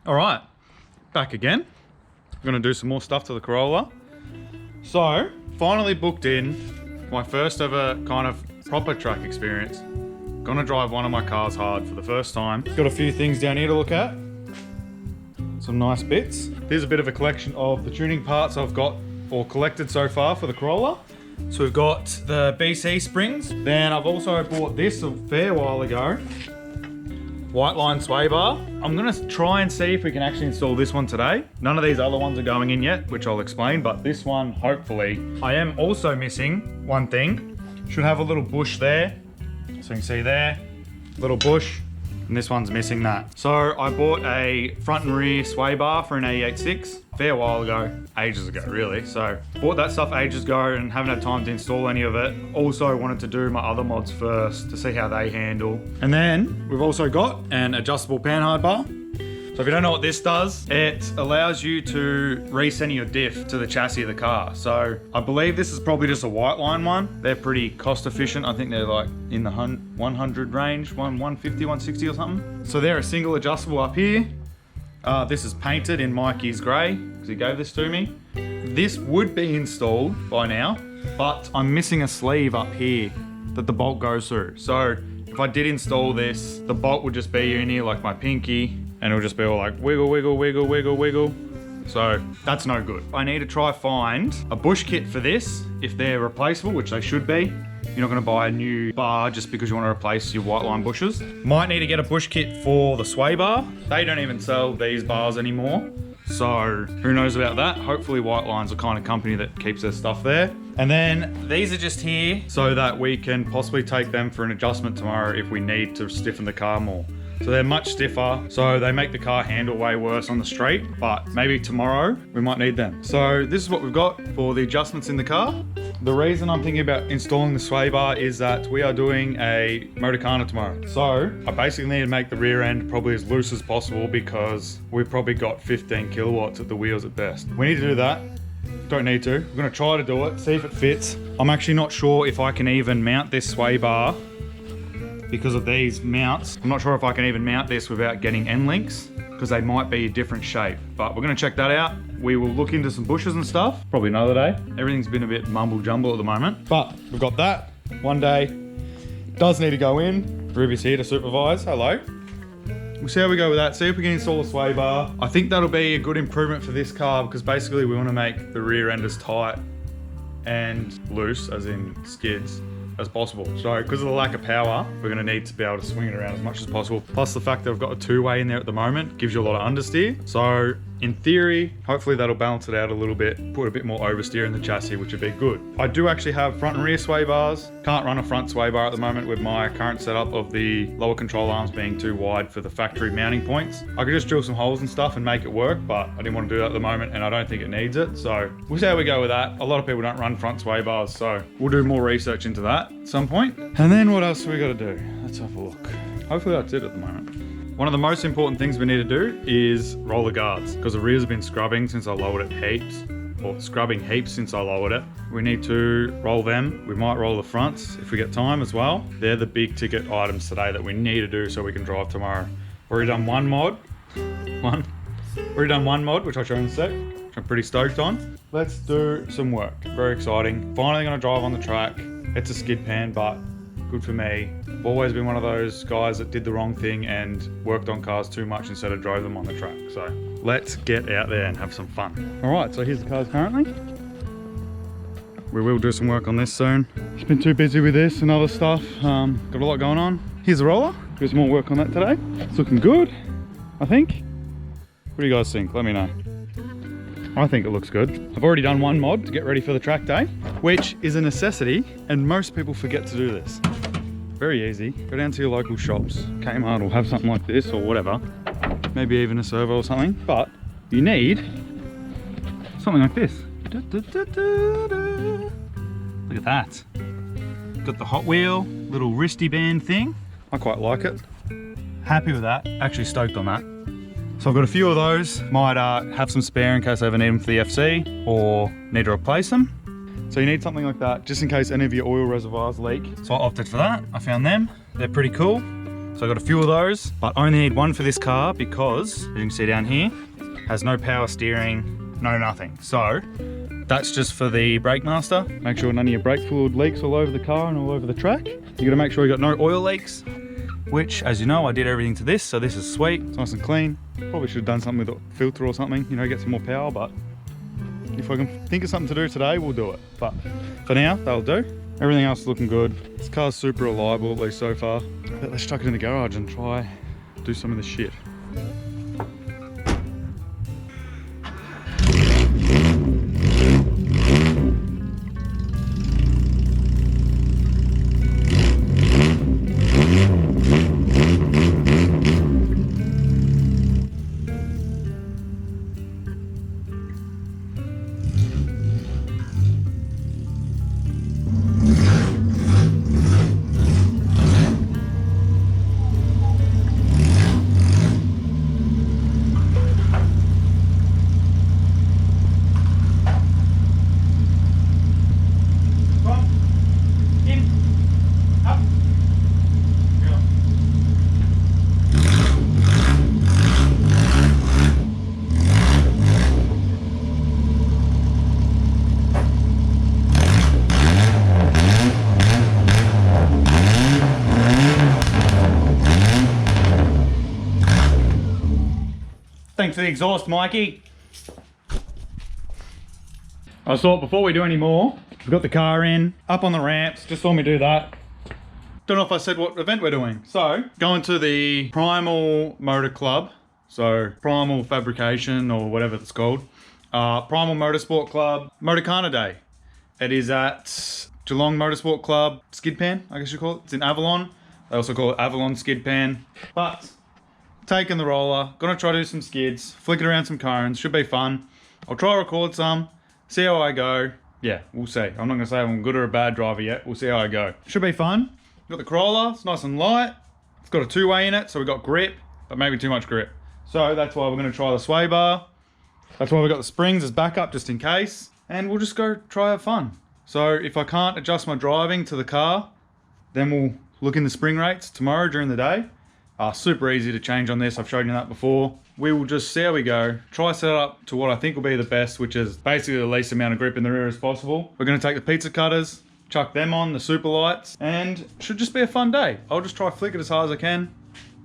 All right, back again. I'm gonna do some more stuff to the Corolla. So, finally booked in my first ever kind of proper track experience. Gonna drive one of my cars hard for the first time. Got a few things down here to look at. Some nice bits. Here's a bit of a collection of the tuning parts I've got or collected so far for the Corolla. So we've got the BC springs. Then I've also bought this a fair while ago. White line sway bar. I'm gonna try and see if we can actually install this one today. None of these other ones are going in yet, which I'll explain, but this one, hopefully. I am also missing one thing. Should have a little bush there. So you can see there, little bush, and this one's missing that. So I bought a front and rear sway bar for an AE86 a fair while ago, ages ago really. So bought that stuff ages ago and haven't had time to install any of it. Also wanted to do my other mods first to see how they handle. And then we've also got an adjustable panhard bar. So if you don't know what this does, it allows you to recenter your diff to the chassis of the car. So I believe this is probably just a white line one. They're pretty cost efficient. I think they're like in the 100 range, 150, 160 or something. So they're a single adjustable up here. This is painted in Mikey's grey because he gave this to me. This would be installed by now, but I'm missing a sleeve up here that the bolt goes through. So if I did install this, the bolt would just be in here like my pinky, and it'll just be all like wiggle, wiggle, wiggle, wiggle, wiggle. So that's no good. I need to try find a bush kit for this if they're replaceable, which they should be. You're not gonna buy a new bar just because you want to replace your white line bushes. Might need to get a bush kit for the sway bar. They don't even sell these bars anymore. So who knows about that? Hopefully White Line's the kind of company that keeps their stuff there. And then these are just here so that we can possibly take them for an adjustment tomorrow if we need to stiffen the car more. So they're much stiffer, so they make the car handle way worse on the straight, but maybe tomorrow we might need them. So this is what we've got for the adjustments in the car. The reason I'm thinking about installing the sway bar is that we are doing a Motorcana tomorrow. So I basically need to make the rear end probably as loose as possible because we've probably got 15 kilowatts at the wheels at best. We need to do that. Don't need to. We're gonna try to do it, see if it fits. I'm actually not sure if I can even mount this sway bar because of these mounts. I'm not sure if I can even mount this without getting end links because they might be a different shape, but we're gonna check that out. We will look into some bushes and stuff, probably another day. Everything's been a bit mumble jumble at the moment, but we've got that one day. Does need to go in. Ruby's here to supervise, hello. We'll see how we go with that, see if we can install a sway bar. I think that'll be a good improvement for this car because basically we wanna make the rear end as tight and loose, as in skids, as possible. So because of the lack of power, we're going to need to be able to swing it around as much as possible. Plus the fact that we've got a two-way in there at the moment gives you a lot of understeer. So in theory, hopefully that'll balance it out a little bit, put a bit more oversteer in the chassis, which would be good. I do actually have front and rear sway bars. Can't run a front sway bar at the moment with my current setup of the lower control arms being too wide for the factory mounting points. I could just drill some holes and stuff and make it work, but I didn't want to do that at the moment and I don't think it needs it. So we'll see how we go with that. A lot of people don't run front sway bars, so we'll do more research into that at some point. And then what else do we got to do? Let's have a look. Hopefully that's it at the moment. One of the most important things we need to do is roll the guards because the rears have been scrubbing since I lowered it heaps, or scrubbing heaps since I lowered it. We need to roll them. We might roll the fronts if we get time as well. They're the big ticket items today that we need to do so we can drive tomorrow. Already done one mod, which I'll show in a sec, which I'm pretty stoked on. Let's do some work. Very exciting. Finally gonna drive on the track. It's a skid pan, but good for me. I've always been one of those guys that did the wrong thing and worked on cars too much instead of drove them on the track. So let's get out there and have some fun. All right, so here's the cars currently. We will do some work on this soon. Just been too busy with this and other stuff. Got a lot going on. Here's the roller. Do some more work on that today. It's looking good, I think. What do you guys think? Let me know. I think it looks good. I've already done one mod to get ready for the track day, which is a necessity, and most people forget to do this. Very easy. Go down to your local shops. Kmart will have something like this or whatever. Maybe even a servo or something. But you need something like this. Look at that. Got the Hot Wheel, little wristy band thing. I quite like it. Happy with that. Actually stoked on that. So I've got a few of those. Might have some spare in case I ever need them for the FC or need to replace them. So you need something like that just in case any of your oil reservoirs leak. So I opted for that. I found them. They're pretty cool. So I got a few of those, but I only need one for this car because, as you can see down here, has no power steering, no nothing. So that's just for the brake master. Make sure none of your brake fluid leaks all over the car and all over the track. You gotta make sure you got no oil leaks, which, as you know, I did everything to this, so this is sweet. It's nice and clean. Probably should have done something with a filter or something, you know, get some more power, but if I can think of something to do today, we'll do it. But for now, that'll do. Everything else is looking good. This car's super reliable, at least so far. But let's chuck it in the garage and try do some of the shit. Thanks for the exhaust, Mikey. I thought before we do any more, we've got the car in, up on the ramps, just saw me do that. Don't know if I said what event we're doing. So, going to the Primal Motor Club, so Primal Fabrication or whatever it's called. Primal Motorsport Club, Motorcana Day. It is at Geelong Motorsport Club, Skid Pan, I guess you call it. It's in Avalon. They also call it Avalon Skid Pan. But taking the roller, gonna try to do some skids, flicking around some cones, should be fun. I'll try to record some, see how I go. Yeah, we'll see. I'm not gonna say I'm a good or a bad driver yet, we'll see how I go. Should be fun. Got the Corolla, it's nice and light. It's got a two-way in it, so we've got grip, but maybe too much grip. So that's why we're gonna try the sway bar. That's why we've got the springs as backup just in case. And we'll just go try have fun. So if I can't adjust my driving to the car, then we'll look in the spring rates tomorrow during the day. Super easy to change on this, I've shown you that before. We will just see how we go, try set it up to what I think will be the best, which is basically the least amount of grip in the rear as possible. We're gonna take the pizza cutters, chuck them on, the super lights, and should just be a fun day. I'll just try flick it as hard as I can.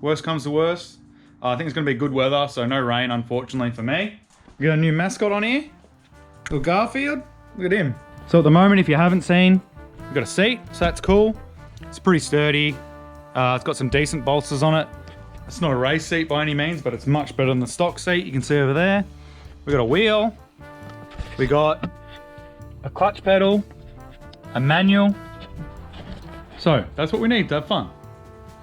Worst comes to worst. I think it's gonna be good weather, so no rain, unfortunately for me. We got a new mascot on here, little Garfield, look at him. So at the moment, if you haven't seen, we've got a seat, so that's cool. It's pretty sturdy. It's got some decent bolsters on it. It's not a race seat by any means, but it's much better than the stock seat you can see over there. We got a wheel. We got a clutch pedal, a manual. So that's what we need to have fun.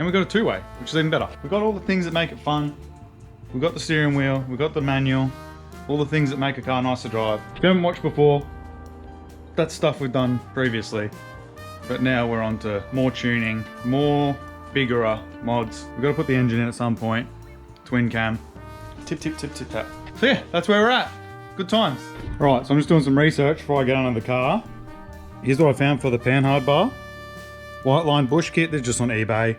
And we got a two-way, which is even better. We've got all the things that make it fun. We've got the steering wheel, we've got the manual, all the things that make a car nice to drive. If you haven't watched before, that's stuff we've done previously. But now we're on to more tuning, more bigger mods. We've got to put the engine in at some point. Twin cam. Tip, tip, tip, tip, tap. So yeah, that's where we're at. Good times. Right, so I'm just doing some research before I get under the car. Here's what I found for the panhard bar. White line bush kit, they're just on eBay,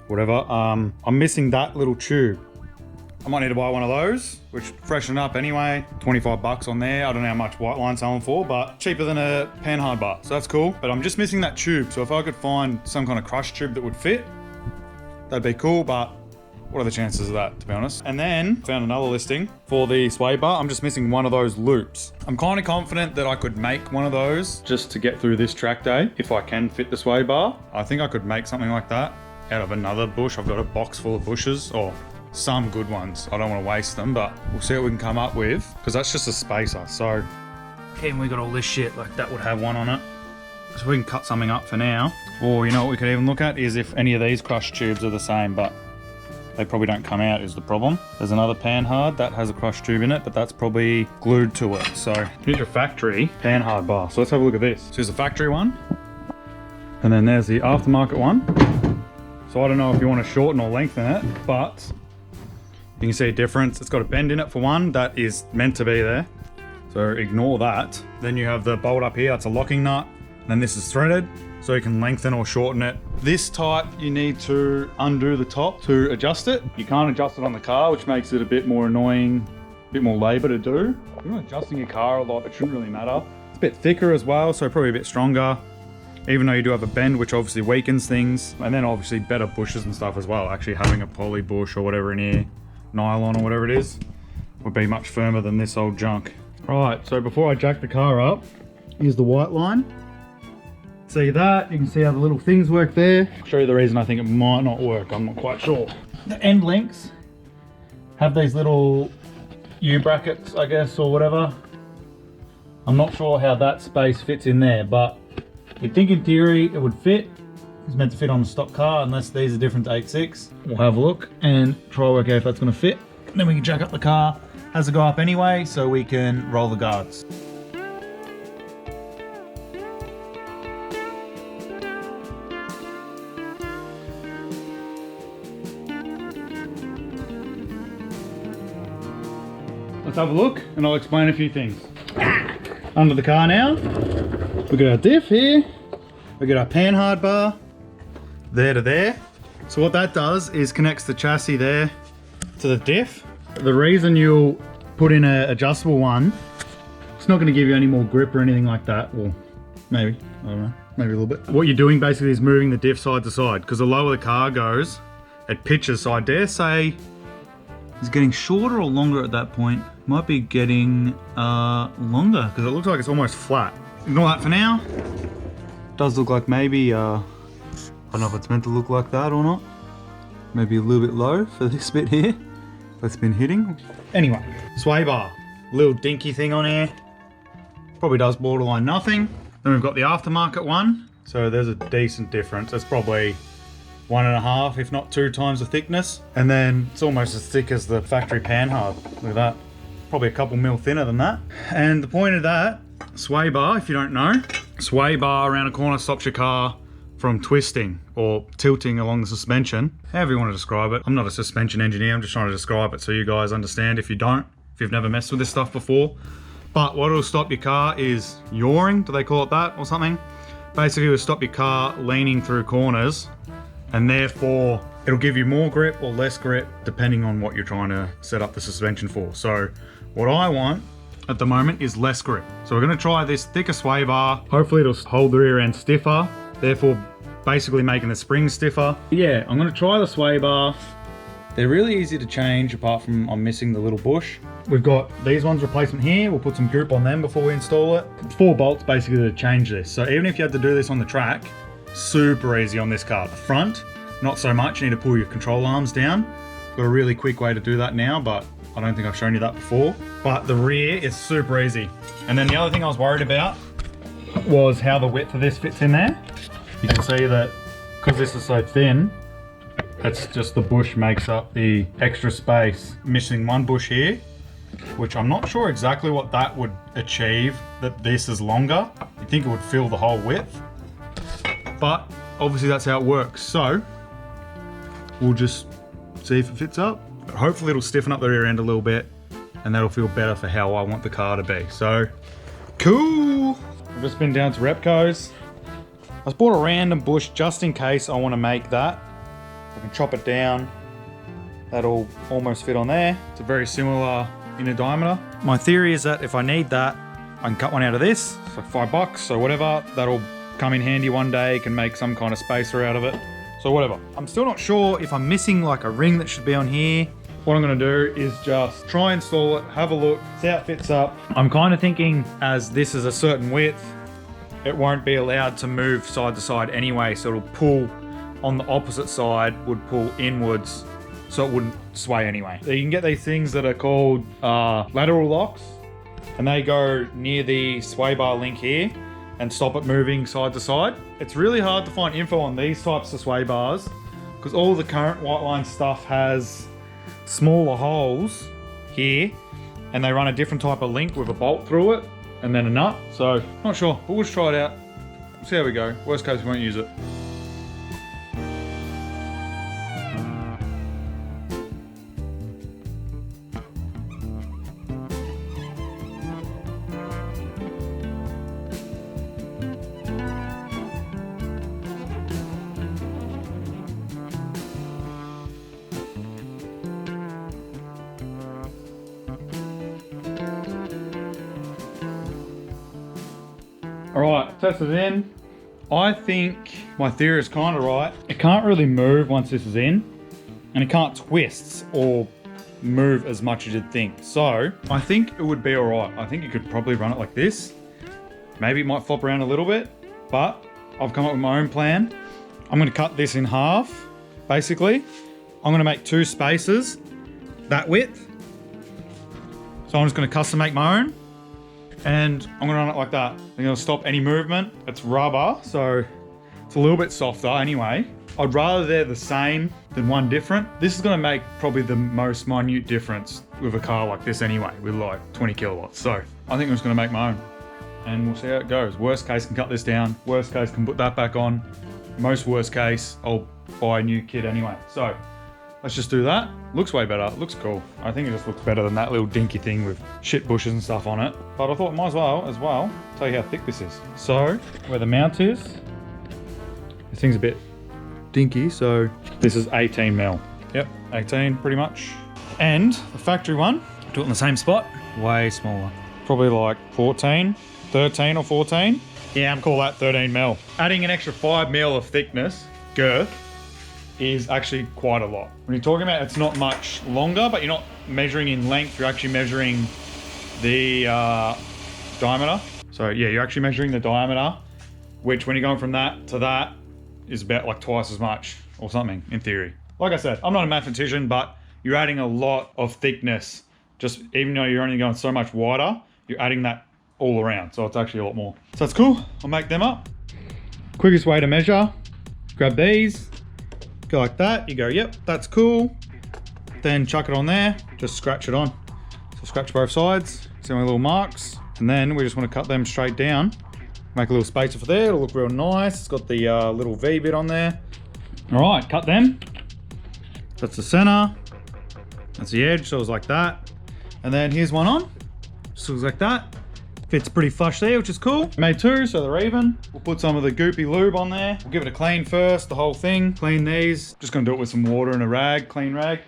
whatever. I'm missing that little tube. I might need to buy one of those, which freshen up anyway. 25 bucks on there. I don't know how much white line's selling for, but cheaper than a panhard bar, so that's cool. But I'm just missing that tube, so if I could find some kind of crush tube that would fit, that'd be cool, but what are the chances of that, to be honest? And then found another listing for the sway bar. I'm just missing one of those loops. I'm kind of confident that I could make one of those just to get through this track day, if I can fit the sway bar. I think I could make something like that out of another bush. I've got a box full of bushes, or some good ones. I don't want to waste them, but we'll see what we can come up with, because that's just a spacer. So, and we got all this shit, like that would have one on it. So we can cut something up for now. Or you know what we could even look at is if any of these crush tubes are the same, but they probably don't come out is the problem. There's another panhard that has a crush tube in it, but that's probably glued to it. So here's your factory panhard bar. So let's have a look at this. So here's the factory one. And then there's the aftermarket one. So I don't know if you want to shorten or lengthen it, but you can see a difference. It's got a bend in it for one that is meant to be there. So ignore that. Then you have the bolt up here, it's a locking nut. And then this is threaded. so you can lengthen or shorten it. This type, you need to undo the top to adjust it. You can't adjust it on the car, which makes it a bit more annoying, a bit more labor to do. If you're not adjusting your car a lot, it shouldn't really matter. It's a bit thicker as well, so probably a bit stronger, even though you do have a bend, which obviously weakens things. And then obviously better bushes and stuff as well. Actually having a poly bush or whatever in here, nylon or whatever it is, would be much firmer than this old junk. Right, so before I jack the car up, here's the white line. See that? You can see how the little things work there. I'll show you the reason I think it might not work, I'm not quite sure. The end links have these little U-brackets, I guess, or whatever. I'm not sure how that space fits in there, but you'd think in theory it would fit. It's meant to fit on a stock car, unless these are different to 8.6. We'll have a look and try to work out if that's gonna fit. And then we can jack up the car. Has to go up anyway, so we can roll the guards. Let's have a look and I'll explain a few things. Under the car now, we got our diff here, we got our panhard bar, there to there. So what that does is connects the chassis there to the diff. The reason you'll put in an adjustable one, it's not going to give you any more grip or anything like that. Well, maybe, I don't know, maybe a little bit. What you're doing basically is moving the diff side to side, because the lower the car goes, it pitches. So I dare say it's getting shorter or longer at that point. Might be getting longer, because it looks like it's almost flat. Ignore that for now. Does look like maybe, I don't know if it's meant to look like that or not. Maybe a little bit low for this bit here. That's been hitting. Anyway, sway bar, little dinky thing on here. Probably does borderline nothing. Then we've got the aftermarket one. So there's a decent difference. It's probably 1.5, if not 2 times the thickness. And then it's almost as thick as the factory panhard. Look at that. Probably a couple mil thinner than that. And the point of that, sway bar, if you don't know, sway bar around a corner stops your car from twisting or tilting along the suspension, however you want to describe it. I'm not a suspension engineer, I'm just trying to describe it so you guys understand if you don't, if you've never messed with this stuff before. But what will stop your car is yawing, do they call it that or something? Basically it will stop your car leaning through corners, and therefore it'll give you more grip or less grip depending on what you're trying to set up the suspension for. So what I want at the moment is less grip. So we're going to try this thicker sway bar. Hopefully it'll hold the rear end stiffer, therefore basically making the spring stiffer. Yeah, I'm going to try the sway bar. They're really easy to change, apart from I'm missing the little bush. We've got these ones replacement here. We'll put some goop on them before we install it. 4 bolts basically to change this. So even if you had to do this on the track, super easy on this car. The front, not so much. You need to pull your control arms down. Got a really quick way to do that now, but I don't think I've shown you that before. But the rear is super easy. And then the other thing I was worried about was how the width of this fits in there. You can see that because this is so thin, it's just the bush makes up the extra space. Missing one bush here, which I'm not sure exactly what that would achieve, that this is longer. You'd think it would fill the whole width, but obviously that's how it works. So we'll just see if it fits up. Hopefully it'll stiffen up the rear end a little bit, and that'll feel better for how I want the car to be. So cool. I've just been down to Repco's. I just bought a random bush just in case I want to make that. I can chop it down. That'll almost fit on there. It's a very similar inner diameter. My theory is that if I need that, I can cut one out of this. It's like $5 or whatever. That'll come in handy one day, can make some kind of spacer out of it. So whatever. I'm still not sure if I'm missing like a ring that should be on here. What I'm gonna do is just try and install it, have a look, see how it fits up. I'm kind of thinking as this is a certain width, it won't be allowed to move side to side anyway, so it'll pull on the opposite side, would pull inwards, so it wouldn't sway anyway. You can get these things that are called lateral locks, and they go near the sway bar link here and stop it moving side to side. It's really hard to find info on these types of sway bars because all the current white line stuff has smaller holes here, and they run a different type of link with a bolt through it and then a nut. So not sure, but we'll just try it out. See how we go. Worst case, we won't use it. All right, test it in. I think my theory is kind of right. It can't really move once this is in, and it can't twist or move as much as you'd think. So I think it would be all right. I think you could probably run it like this. Maybe it might flop around a little bit, but I've come up with my own plan. I'm gonna cut this in half, basically. I'm gonna make 2 spaces that width. So I'm just gonna custom make my own, and I'm gonna run it like that. I'm gonna stop any movement. It's rubber, so it's a little bit softer anyway. I'd rather they're the same than one different. This is gonna make probably the most minute difference with a car like this anyway, with like 20 kilowatts. So I think I'm just gonna make my own, and we'll see how it goes. Worst case, can cut this down. Worst case, can put that back on. Most worst case, I'll buy a new kit anyway. So let's just do that. Looks way better, looks cool. I think it just looks better than that little dinky thing with shit bushes and stuff on it. But I thought might as well tell you how thick this is. So where the mount is, this thing's a bit dinky, so this is 18 mil. Yep, 18 pretty much. And the factory one, do it in the same spot, way smaller. Probably like 14, 13 or 14. Yeah, I'm call that 13 mil. Adding an extra 5 mil of thickness, girth, is actually quite a lot. When you're talking about it's not much longer, but you're not measuring in length, you're actually measuring the diameter. So yeah, you're actually measuring the diameter, which when you're going from that to that is about like twice as much or something in theory. Like I said, I'm not a mathematician, but you're adding a lot of thickness. Just even though you're only going so much wider, you're adding that all around. So it's actually a lot more. So that's cool. I'll make them up. Quickest way to measure, grab these, go like that. You go, yep, that's cool. Then chuck it on there, just scratch it on. So scratch both sides, see my little marks. And then we just want to cut them straight down. Make a little spacer for there, it'll look real nice. It's got the little V bit on there. All right, cut them. That's the center. That's the edge, so it's like that. And then here's one on, just looks like that. Fits pretty flush there, which is cool. Made 2, so they're even. We'll put some of the goopy lube on there. We'll give it a clean first, the whole thing. Clean these. Just gonna do it with some water and a rag, clean rag.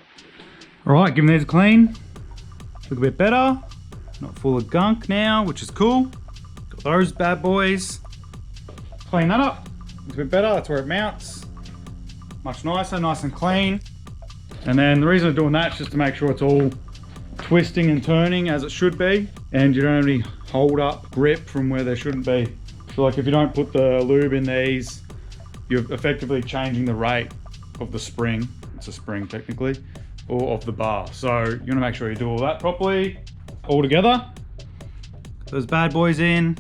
All right, give them these a clean. Look a bit better. Not full of gunk now, which is cool. Got those bad boys. Clean that up. Looks a bit better, that's where it mounts. Much nicer, nice and clean. And then the reason I'm doing that is just to make sure it's all twisting and turning as it should be, and you don't have any hold up grip from where there shouldn't be. So like if you don't put the lube in these, you're effectively changing the rate of the spring, it's a spring technically, or of the bar. So you want to make sure you do all that properly, all together. Those bad boys in,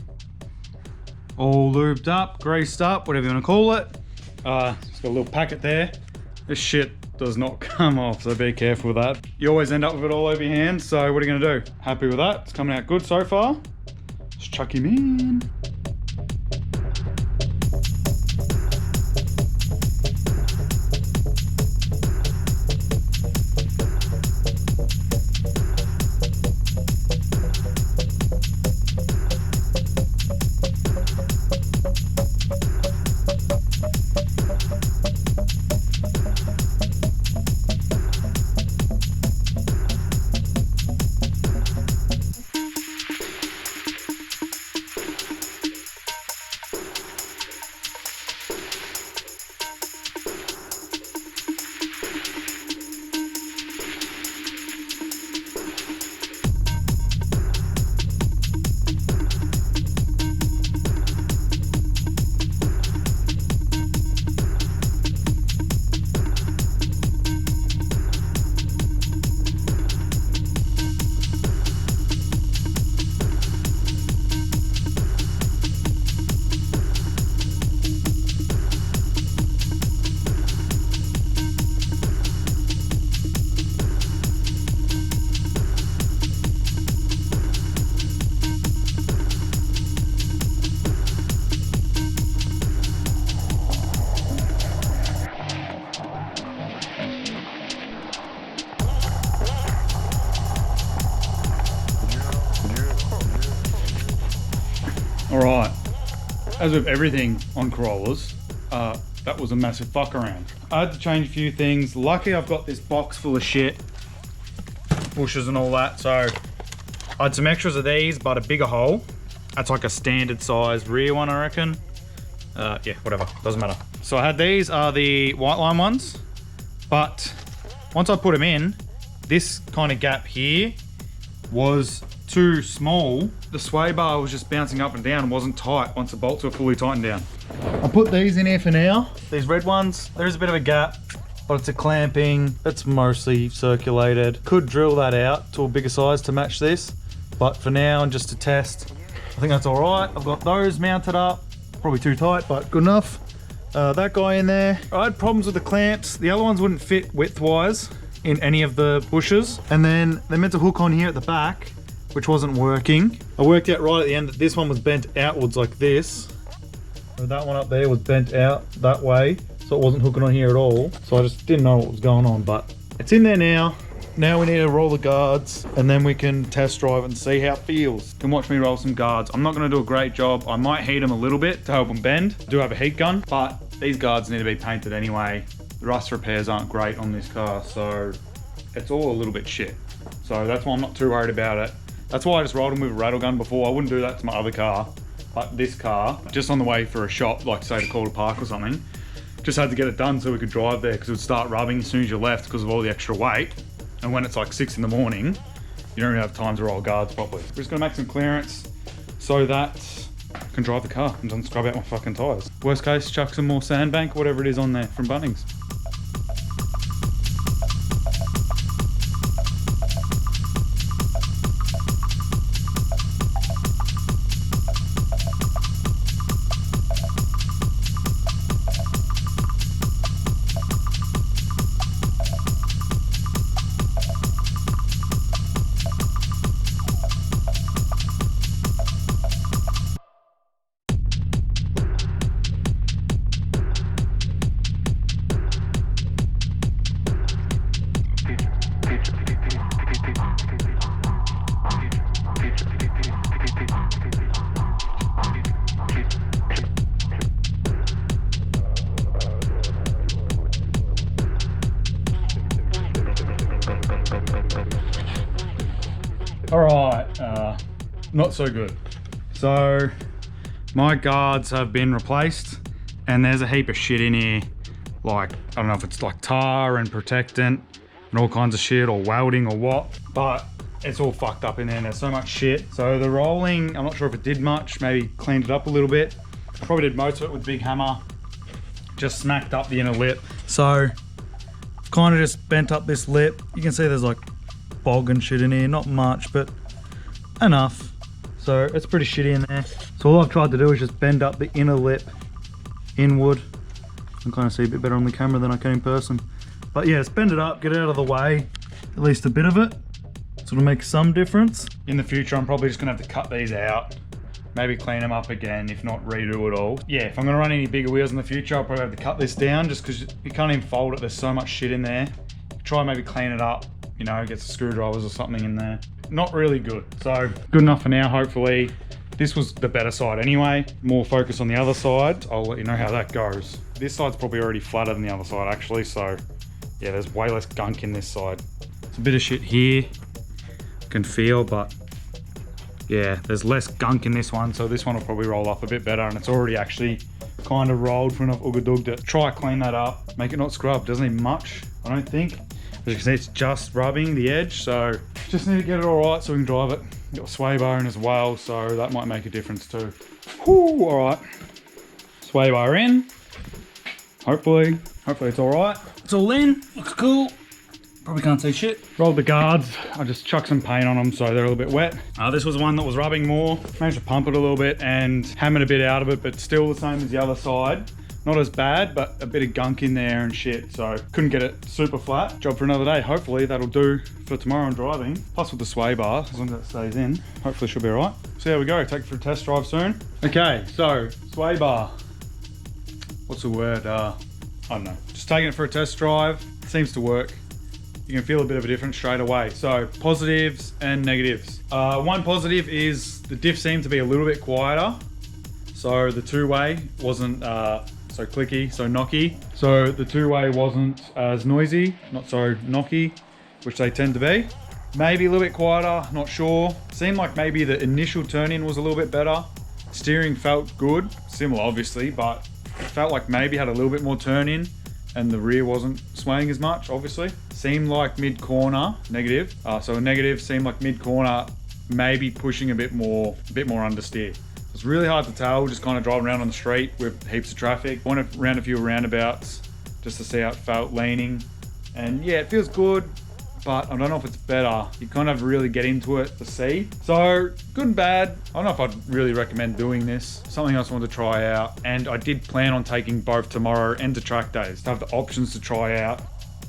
all lubed up, greased up, whatever you want to call it. Just got a little packet there. This shit does not come off, so be careful with that. You always end up with it all over your hands, so what are you gonna do? Happy with that? It's coming out good so far. Just chuck him in. All right, as with everything on Corollas, that was a massive fuck around. I had to change a few things. Lucky I've got this box full of shit, bushes and all that, so I had some extras of these, but a bigger hole. That's like a standard size rear one, I reckon. Yeah, whatever, doesn't matter. So I had these are the white line ones, but once I put them in, this kind of gap here was too small. The sway bar was just bouncing up and down and wasn't tight once the bolts were fully tightened down. I'll put these in here for now. These red ones, there's a bit of a gap, but it's a clamping. It's mostly circulated. Could drill that out to a bigger size to match this, but for now and just to test, I think that's all right. I've got those mounted up. Probably too tight, but good enough. That guy in there. I had problems with the clamps. The other ones wouldn't fit width-wise in any of the bushes. And then they're meant to hook on here at the back, which wasn't working. I worked out right at the end that this one was bent outwards like this. So that one up there was bent out that way, so it wasn't hooking on here at all. So I just didn't know what was going on, but it's in there now. Now we need to roll the guards and then we can test drive it and see how it feels. You can watch me roll some guards. I'm not going to do a great job. I might heat them a little bit to help them bend. I do have a heat gun, but these guards need to be painted anyway. The rust repairs aren't great on this car, so it's all a little bit shit. So that's why I'm not too worried about it. That's why I just rolled them with a rattle gun before. I wouldn't do that to my other car, but this car, just on the way for a shop, like say to Calder Park or something, just had to get it done so we could drive there because it would start rubbing as soon as you left because of all the extra weight. And when it's like 6 in the morning, you don't really have time to roll guards properly. We're just gonna make some clearance so that I can drive the car and don't scrub out my fucking tires. Worst case, chuck some more sandbank, whatever it is on there from Bunnings. All right, not so good. So my guards have been replaced and there's a heap of shit in here. Like, I don't know if it's like tar and protectant and all kinds of shit or welding or what, but it's all fucked up in there and there's so much shit. So the rolling, I'm not sure if it did much, maybe cleaned it up a little bit. Probably did most of it with big hammer, just smacked up the inner lip. So kind of just bent up this lip. You can see there's like bog and shit in here, not much, but enough. So it's pretty shitty in there. So all I've tried to do is just bend up the inner lip inward. I can kind of see a bit better on the camera than I can in person. But yeah, just bend it up, get it out of the way, at least a bit of it. So it'll make some difference. In the future, I'm probably just gonna have to cut these out, maybe clean them up again, if not redo it all. Yeah, if I'm gonna run any bigger wheels in the future, I'll probably have to cut this down just because you can't even fold it. There's so much shit in there. Try and maybe clean it up, you know, get some screwdrivers or something in there. Not really good. So good enough for now, hopefully. This was the better side anyway. More focus on the other side. I'll let you know how that goes. This side's probably already flatter than the other side actually. So yeah, there's way less gunk in this side. It's a bit of shit here, I can feel, but yeah, there's less gunk in this one. So this one will probably roll up a bit better and it's already actually kind of rolled for enough ooga-dooged it. Try clean that up, make it not scrub. Doesn't need much, I don't think. As you can see, it's just rubbing the edge, so just need to get it all right so we can drive it. Got a sway bar in as well, so that might make a difference too. Whew, all right. Sway bar in. Hopefully it's all right. It's all in, looks cool. Probably can't see shit. Rolled the guards. I just chucked some paint on them so they're a little bit wet. This was one that was rubbing more. Managed to pump it a little bit and hammered a bit out of it, but still the same as the other side. Not as bad, but a bit of gunk in there and shit, so couldn't get it super flat. Job for another day. Hopefully that'll do for tomorrow and driving. Plus with the sway bar, as long as that stays in, hopefully it should be all right. So there we go, take it for a test drive soon. Okay, so sway bar. What's the word? I don't know. Just taking it for a test drive. Seems to work. You can feel a bit of a difference straight away. So positives and negatives. One positive is the diff seemed to be a little bit quieter. So the two-way wasn't so clicky, so knocky. So the two-way wasn't as noisy, not so knocky, which they tend to be. maybe a little bit quieter, not sure. Seemed like maybe the initial turn-in was a little bit better. Steering felt good, similar obviously, but felt like maybe had a little bit more turn-in and the rear wasn't swaying as much, obviously. Seemed like mid-corner, negative. So a negative seemed like mid-corner, maybe pushing a bit more understeer. It's really hard to tell, just kind of driving around on the street with heaps of traffic. Went around a few roundabouts just to see how it felt leaning. And yeah, it feels good, but I don't know if it's better. You kind of really get into it to see. So good and bad. I don't know if I'd really recommend doing this. Something else I wanted to try out. And I did plan on taking both tomorrow and to track days to have the options to try out.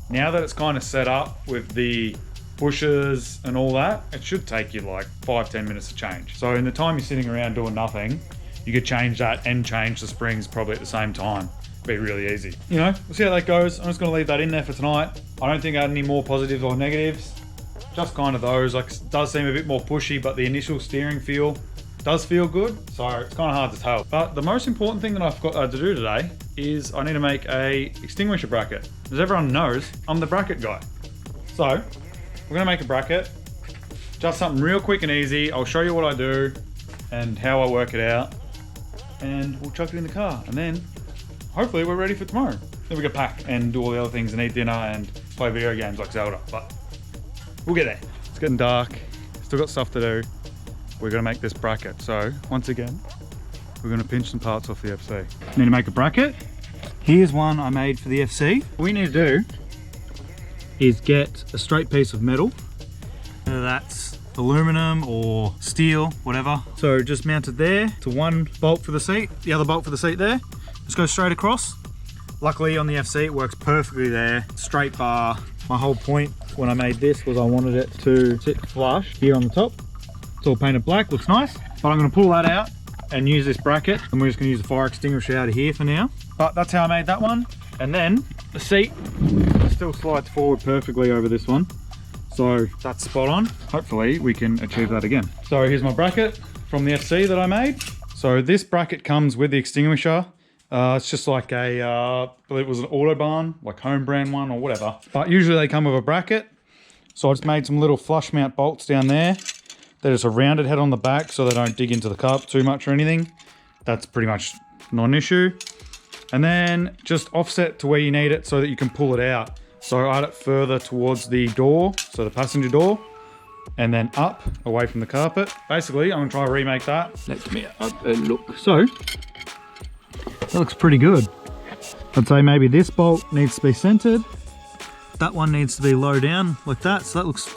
Now that it's kind of set up with the pushes and all that, it should take you like 5-10 minutes to change. So in the time you're sitting around doing nothing, you could change that and change the springs probably at the same time. Be really easy. You know, we'll see how that goes. I'm just gonna leave that in there for tonight. I don't think I had any more positives or negatives. Just kind of those, like it does seem a bit more pushy, but the initial steering feel does feel good. So it's kind of hard to tell. But the most important thing that I've got to do today is I need to make a extinguisher bracket. As everyone knows, I'm the bracket guy. So we're gonna make a bracket, just something real quick and easy. I'll show you what I do and how I work it out, and we'll chuck it in the car, and then hopefully we're ready for tomorrow. Then we can pack and do all the other things and eat dinner and play video games like Zelda, but we'll get there. It's getting dark, still got stuff to do. We're gonna make this bracket. So once again, we're gonna pinch some parts off the FC. Need to make a bracket. Here's one I made for the FC. What we need to do is get a straight piece of metal, whether that's aluminum or steel, whatever. So just mount it there to one bolt for the seat, the other bolt for the seat there. Just go straight across. Luckily on the FC it works perfectly there. Straight bar. My whole point when I made this was I wanted it to sit flush here on the top. It's all painted black, looks nice. But I'm gonna pull that out and use this bracket. And we're just gonna use the fire extinguisher out of here for now. But that's how I made that one. And then the seat still slides forward perfectly over this one. So that's spot on. Hopefully we can achieve that again. So here's my bracket from the FC that I made. So this bracket comes with the extinguisher. It's just like a, I believe it was an Autobahn, like home brand one or whatever. But usually they come with a bracket. So I just made some little flush mount bolts down there. They're just a rounded head on the back so they don't dig into the carpet too much or anything. That's pretty much not an issue. And then just offset to where you need it so that you can pull it out. So I add it further towards the door, so the passenger door, and then up away from the carpet. Basically, I'm gonna try to remake that. Let me have a look. So that looks pretty good. I'd say maybe this bolt needs to be centered. That one needs to be low down like that. So that looks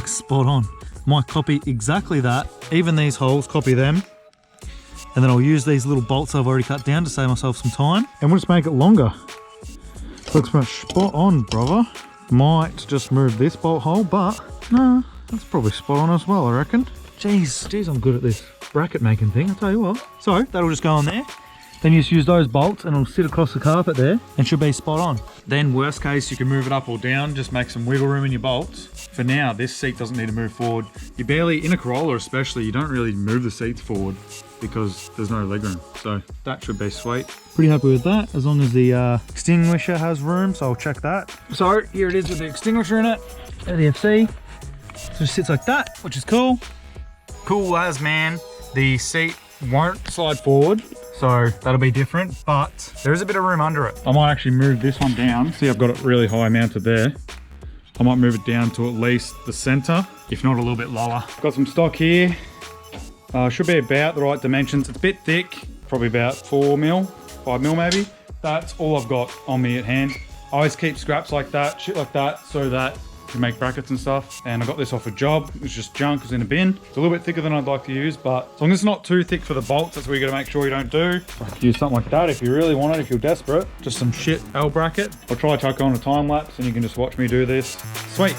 spot on. Might copy exactly that. Even these holes, copy them. And then I'll use these little bolts I've already cut down to save myself some time. And we'll just make it longer. Looks much spot on, brother. Might just move this bolt hole, but no, that's probably spot on as well, I reckon. Jeez, I'm good at this bracket making thing, I'll tell you what. So that'll just go on there. Then you just use those bolts and it'll sit across the carpet there and should be spot on. Then worst case, you can move it up or down, just make some wiggle room in your bolts. For now, this seat doesn't need to move forward. You barely, in a Corolla especially, you don't really move the seats forward because there's no leg room. So that should be sweet. Pretty happy with that, as long as the extinguisher has room, so I'll check that. So here it is with the extinguisher in it, and the FC. So it just sits like that, which is cool. Cool as, man. The seat won't slide forward, so that'll be different, but there is a bit of room under it. I might actually move this one down. See, I've got it really high mounted there. I might move it down to at least the center, if not a little bit lower. Got some stock here. Should be about the right dimensions. It's a bit thick, probably about 4 mil, 5 mil maybe. That's all I've got on me at hand. I always keep scraps like that, shit like that, so that you make brackets and stuff. And I got this off a job. It was just junk, it was in a bin. It's a little bit thicker than I'd like to use, but as long as it's not too thick for the bolts, that's what you gotta make sure you don't do. Use something like that if you really want it, if you're desperate. Just some shit L bracket. I'll try to chuck on a time lapse and you can just watch me do this. Sweet.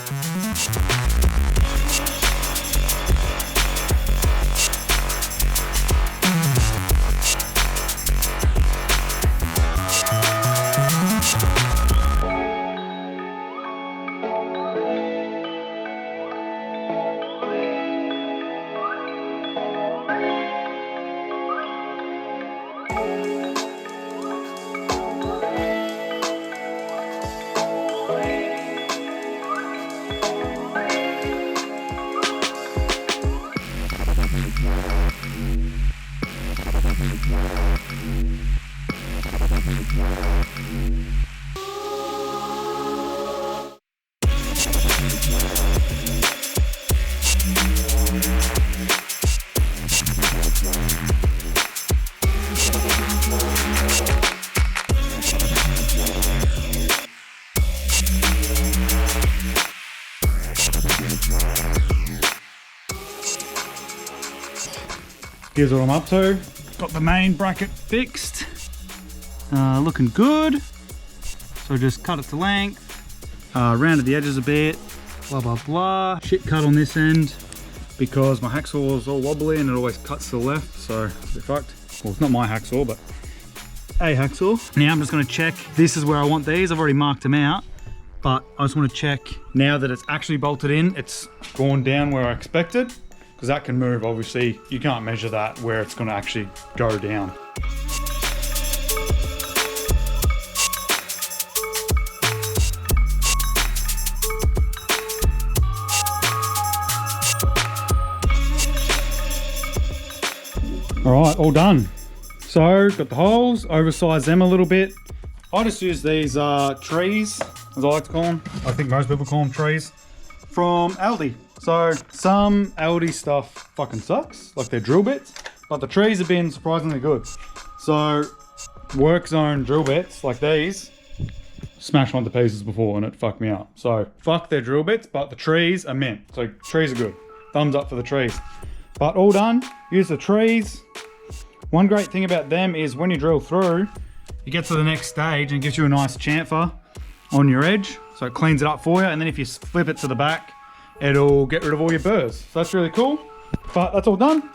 Here's what I'm up to. Got the main bracket fixed. Looking good. So just cut it to length. Rounded the edges a bit. Blah, blah, blah. Shit cut on this end because my hacksaw is all wobbly and it always cuts to the left. So it's a bit fucked. Well, it's not my hacksaw, but a hacksaw. Now I'm just gonna check. This is where I want these. I've already marked them out, but I just want to check now that it's actually bolted in, it's gone down where I expected. Because that can move, obviously. You can't measure that where it's going to actually go down. All right, all done. So, got the holes, oversized them a little bit. I just use these trees, as I like to call them. I think most people call them trees, from Aldi. So some Aldi stuff fucking sucks, like their drill bits, but the trees have been surprisingly good. So work zone drill bits like these, smashed one to pieces before and it fucked me up. So fuck their drill bits, but the trees are mint. So trees are good. Thumbs up for the trees. But all done, use the trees. One great thing about them is when you drill through, you get to the next stage and gives you a nice chamfer on your edge. So it cleans it up for you. And then if you flip it to the back, it'll get rid of all your burrs. So that's really cool. But that's all done.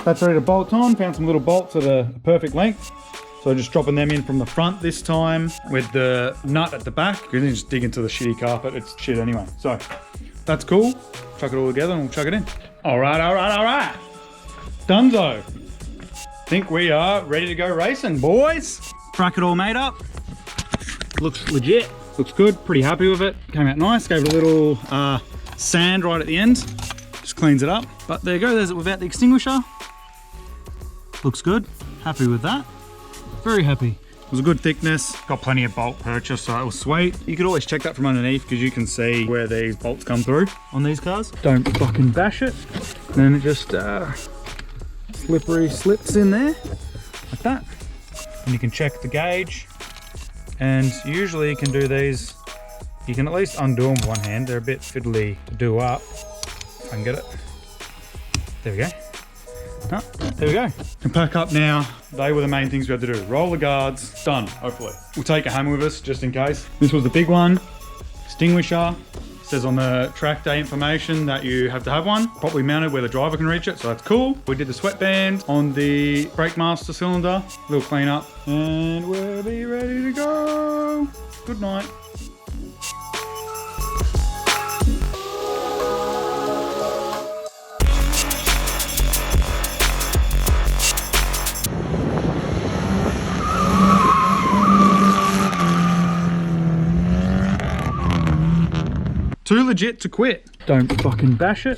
That's ready to bolt on. Found some little bolts at a perfect length. So just dropping them in from the front this time with the nut at the back. You can just dig into the shitty carpet. It's shit anyway. So that's cool. Chuck it all together and we'll chuck it in. All right, all right, all right. Dunzo. Think we are ready to go racing, boys. Bracket all made up. Looks legit. Looks good. Pretty happy with it. Came out nice. Gave it a little sand right at the end, just cleans it up. But there you go, there's it without the extinguisher. Looks good, happy with that. Very happy. It was a good thickness, got plenty of bolt purchase, so it was sweet. You could always check that from underneath because you can see where these bolts come through on these cars. Don't fucking bash it. And then it just slippery slips in there, like that. And you can check the gauge. And usually you can do these, you can at least undo them with one hand. They're a bit fiddly to do up. If I can get it. There we go. Oh, there we go. Can pack up now. They were the main things we had to do. Roller guards, done, hopefully. We'll take a hammer with us just in case. This was the big one. Extinguisher. It says on the track day information that you have to have one. Properly mounted where the driver can reach it, so that's cool. We did the sweatband on the brake master cylinder. A little clean up. And we'll be ready to go. Good night. Too legit to quit. Don't fucking bash it.